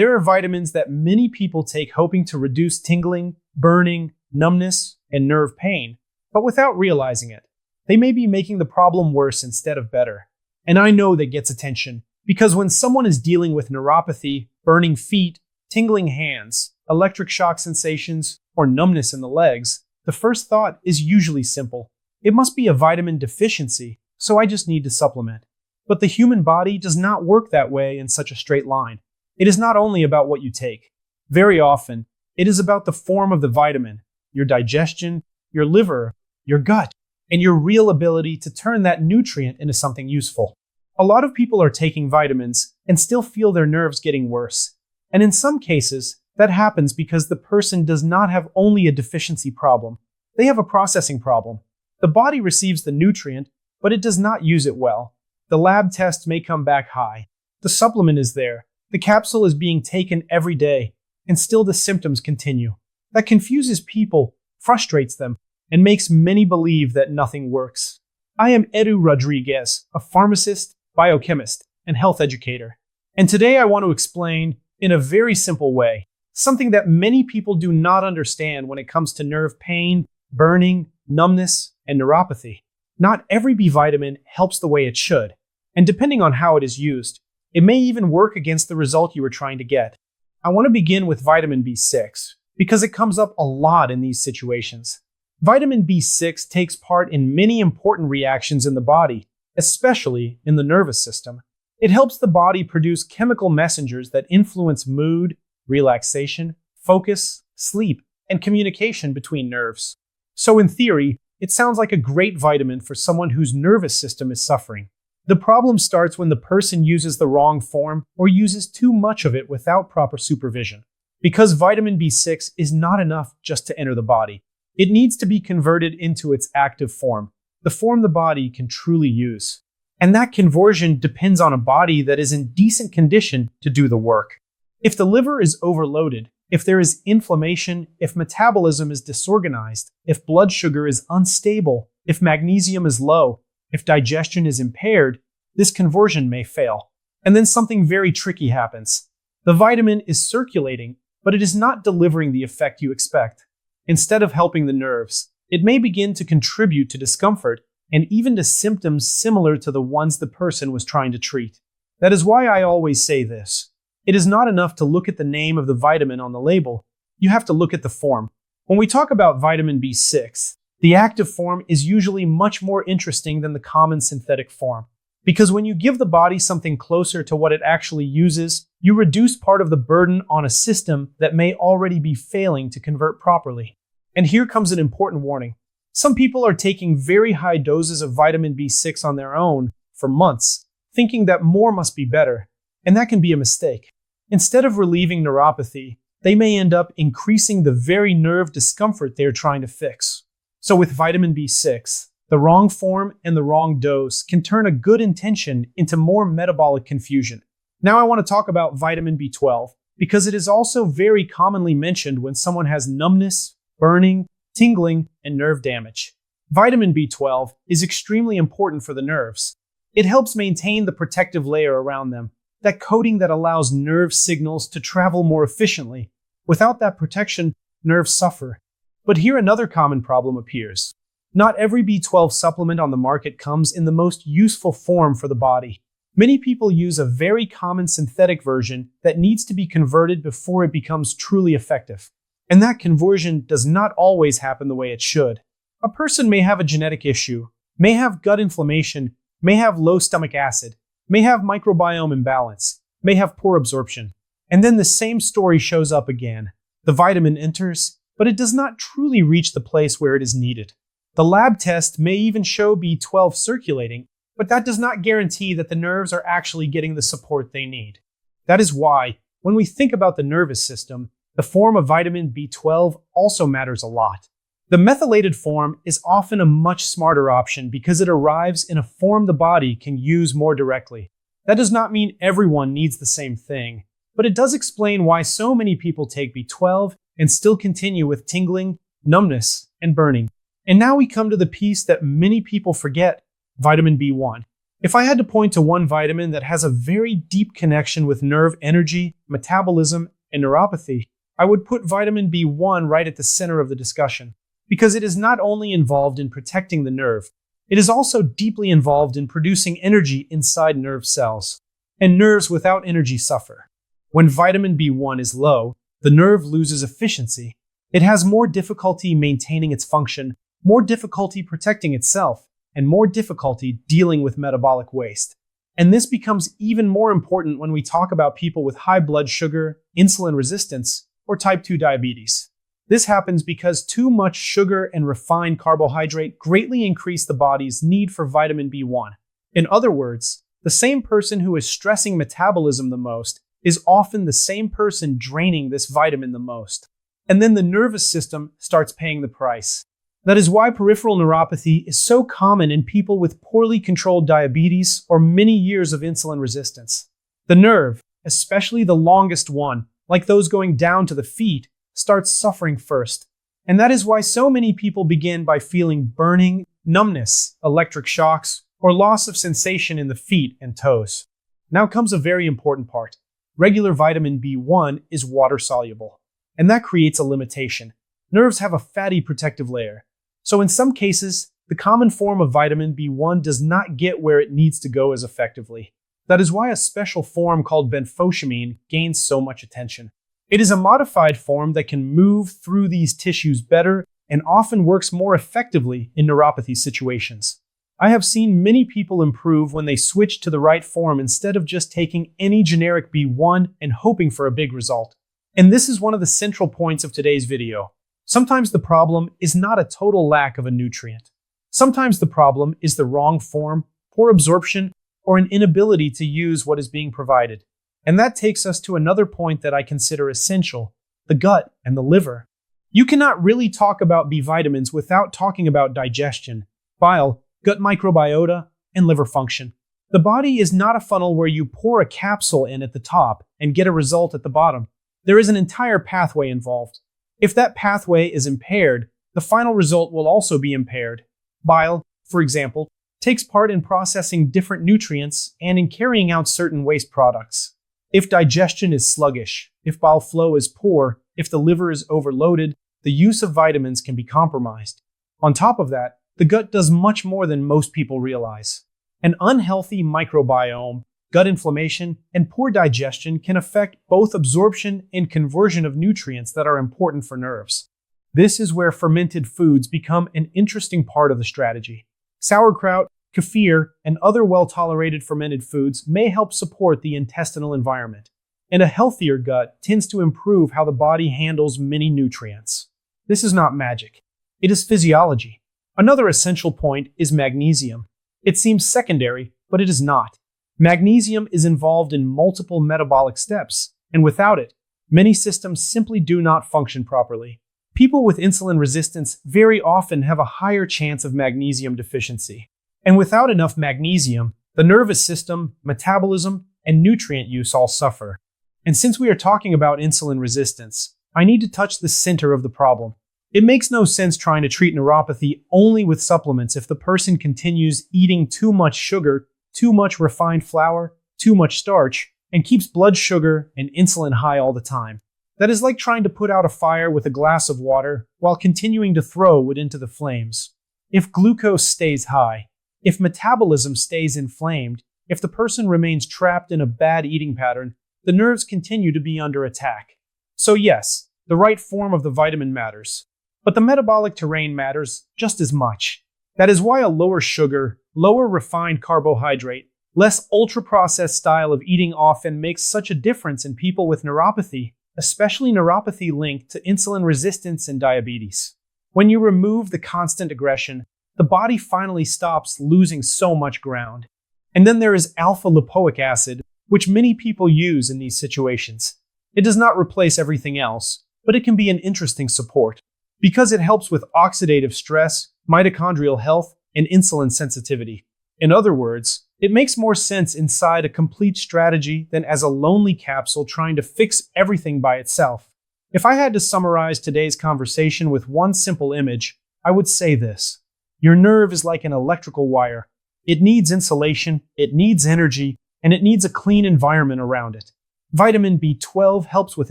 There are vitamins that many people take hoping to reduce tingling, burning, numbness, and nerve pain, but without realizing it. They may be making the problem worse instead of better. And I know that gets attention, because when someone is dealing with neuropathy, burning feet, tingling hands, electric shock sensations, or numbness in the legs, the first thought is usually simple. It must be a vitamin deficiency, so I just need to supplement. But the human body does not work that way in such a straight line. It is not only about what you take. Very often, it is about the form of the vitamin, your digestion, your liver, your gut, and your real ability to turn that nutrient into something useful. A lot of people are taking vitamins and still feel their nerves getting worse. And in some cases, that happens because the person does not have only a deficiency problem. They have a processing problem. The body receives the nutrient, but it does not use it well. The lab test may come back high. The supplement is there. The capsule is being taken every day, and still the symptoms continue. That confuses people, frustrates them, and makes many believe that nothing works. I am EDU Rodriguez, a pharmacist, biochemist, and health educator. And today I want to explain, in a very simple way, something that many people do not understand when it comes to nerve pain, burning, numbness, and neuropathy. Not every B vitamin helps the way it should, and depending on how it is used, it may even work against the result you were trying to get. I want to begin with vitamin B6, because it comes up a lot in these situations. Vitamin B6 takes part in many important reactions in the body, especially in the nervous system. It helps the body produce chemical messengers that influence mood, relaxation, focus, sleep, and communication between nerves. So in theory, it sounds like a great vitamin for someone whose nervous system is suffering. The problem starts when the person uses the wrong form or uses too much of it without proper supervision. Because vitamin B6 is not enough just to enter the body. It needs to be converted into its active form, the form the body can truly use. And that conversion depends on a body that is in decent condition to do the work. If the liver is overloaded, if there is inflammation, if metabolism is disorganized, if blood sugar is unstable, if magnesium is low, if digestion is impaired, this conversion may fail. And then something very tricky happens. The vitamin is circulating, but it is not delivering the effect you expect. Instead of helping the nerves, it may begin to contribute to discomfort and even to symptoms similar to the ones the person was trying to treat. That is why I always say this. It is not enough to look at the name of the vitamin on the label. You have to look at the form. When we talk about vitamin B6, the active form is usually much more interesting than the common synthetic form. Because when you give the body something closer to what it actually uses, you reduce part of the burden on a system that may already be failing to convert properly. And here comes an important warning. Some people are taking very high doses of vitamin B6 on their own for months, thinking that more must be better, and that can be a mistake. Instead of relieving neuropathy, they may end up increasing the very nerve discomfort they are trying to fix. So with vitamin B6, the wrong form and the wrong dose can turn a good intention into more metabolic confusion. Now I want to talk about vitamin B12, because it is also very commonly mentioned when someone has numbness, burning, tingling, and nerve damage. Vitamin B12 is extremely important for the nerves. It helps maintain the protective layer around them, that coating that allows nerve signals to travel more efficiently. Without that protection, nerves suffer. But here another common problem appears. Not every B12 supplement on the market comes in the most useful form for the body. Many people use a very common synthetic version that needs to be converted before it becomes truly effective. And that conversion does not always happen the way it should. A person may have a genetic issue, may have gut inflammation, may have low stomach acid, may have microbiome imbalance, may have poor absorption. And then the same story shows up again. The vitamin enters, but it does not truly reach the place where it is needed. The lab test may even show B12 circulating, but that does not guarantee that the nerves are actually getting the support they need. That is why, when we think about the nervous system, the form of vitamin B12 also matters a lot. The methylated form is often a much smarter option because it arrives in a form the body can use more directly. That does not mean everyone needs the same thing, but it does explain why so many people take B12 and still continue with tingling, numbness, and burning. And now we come to the piece that many people forget, vitamin B1. If I had to point to one vitamin that has a very deep connection with nerve energy, metabolism, and neuropathy, I would put vitamin B1 right at the center of the discussion, because it is not only involved in protecting the nerve, it is also deeply involved in producing energy inside nerve cells. And nerves without energy suffer. When vitamin B1 is low, the nerve loses efficiency. It has more difficulty maintaining its function, more difficulty protecting itself, and more difficulty dealing with metabolic waste. And this becomes even more important when we talk about people with high blood sugar, insulin resistance, or type 2 diabetes. This happens because too much sugar and refined carbohydrate greatly increase the body's need for vitamin B1. In other words, the same person who is stressing metabolism the most is often the same person draining this vitamin the most. And then the nervous system starts paying the price. That is why peripheral neuropathy is so common in people with poorly controlled diabetes or many years of insulin resistance. The nerve, especially the longest one, like those going down to the feet, starts suffering first. And that is why so many people begin by feeling burning, numbness, electric shocks, or loss of sensation in the feet and toes. Now comes a very important part. Regular vitamin B1 is water-soluble, and that creates a limitation. Nerves have a fatty protective layer. So in some cases, the common form of vitamin B1 does not get where it needs to go as effectively. That is why a special form called Benfotiamine gains so much attention. It is a modified form that can move through these tissues better and often works more effectively in neuropathy situations. I have seen many people improve when they switch to the right form instead of just taking any generic B1 and hoping for a big result. And this is one of the central points of today's video. Sometimes the problem is not a total lack of a nutrient. Sometimes the problem is the wrong form, poor absorption, or an inability to use what is being provided. And that takes us to another point that I consider essential, the gut and the liver. You cannot really talk about B vitamins without talking about digestion, bile, gut microbiota, and liver function. The body is not a funnel where you pour a capsule in at the top and get a result at the bottom. There is an entire pathway involved. If that pathway is impaired, the final result will also be impaired. Bile, for example, takes part in processing different nutrients and in carrying out certain waste products. If digestion is sluggish, if bile flow is poor, if the liver is overloaded, the use of vitamins can be compromised. On top of that, the gut does much more than most people realize. An unhealthy microbiome, gut inflammation, and poor digestion can affect both absorption and conversion of nutrients that are important for nerves. This is where fermented foods become an interesting part of the strategy. Sauerkraut, kefir, and other well-tolerated fermented foods may help support the intestinal environment. And a healthier gut tends to improve how the body handles many nutrients. This is not magic. It is physiology. Another essential point is magnesium. It seems secondary, but it is not. Magnesium is involved in multiple metabolic steps, and without it, many systems simply do not function properly. People with insulin resistance very often have a higher chance of magnesium deficiency. And without enough magnesium, the nervous system, metabolism, and nutrient use all suffer. And since we are talking about insulin resistance, I need to touch the center of the problem. It makes no sense trying to treat neuropathy only with supplements if the person continues eating too much sugar, too much refined flour, too much starch, and keeps blood sugar and insulin high all the time. That is like trying to put out a fire with a glass of water while continuing to throw wood into the flames. If glucose stays high, if metabolism stays inflamed, if the person remains trapped in a bad eating pattern, the nerves continue to be under attack. So yes, the right form of the vitamin matters, but the metabolic terrain matters just as much. That is why a lower sugar, lower refined carbohydrate, less ultra-processed style of eating often makes such a difference in people with neuropathy, especially neuropathy linked to insulin resistance and diabetes. When you remove the constant aggression, the body finally stops losing so much ground. And then there is alpha-lipoic acid, which many people use in these situations. It does not replace everything else, but it can be an interesting support, because it helps with oxidative stress, mitochondrial health, and insulin sensitivity. In other words, it makes more sense inside a complete strategy than as a lonely capsule trying to fix everything by itself. If I had to summarize today's conversation with one simple image, I would say this. Your nerve is like an electrical wire. It needs insulation, it needs energy, and it needs a clean environment around it. Vitamin B12 helps with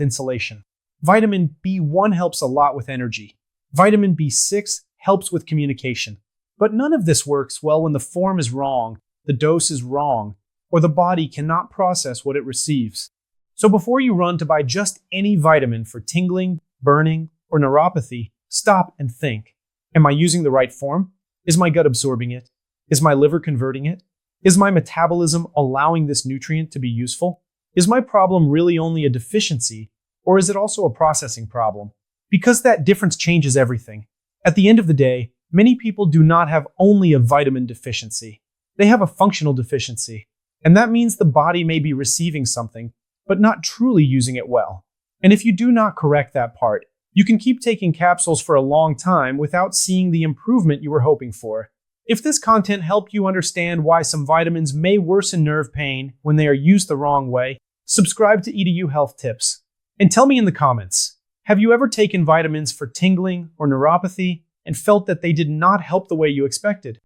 insulation. Vitamin B1 helps a lot with energy. Vitamin B6 helps with communication. But none of this works well when the form is wrong, the dose is wrong, or the body cannot process what it receives. So before you run to buy just any vitamin for tingling, burning, or neuropathy, stop and think. Am I using the right form? Is my gut absorbing it? Is my liver converting it? Is my metabolism allowing this nutrient to be useful? Is my problem really only a deficiency, or is it also a processing problem? Because that difference changes everything. At the end of the day, many people do not have only a vitamin deficiency. They have a functional deficiency. And that means the body may be receiving something, but not truly using it well. And if you do not correct that part, you can keep taking capsules for a long time without seeing the improvement you were hoping for. If this content helped you understand why some vitamins may worsen nerve pain when they are used the wrong way, subscribe to EDU Health Tips. And tell me in the comments, have you ever taken vitamins for tingling or neuropathy and felt that they did not help the way you expected?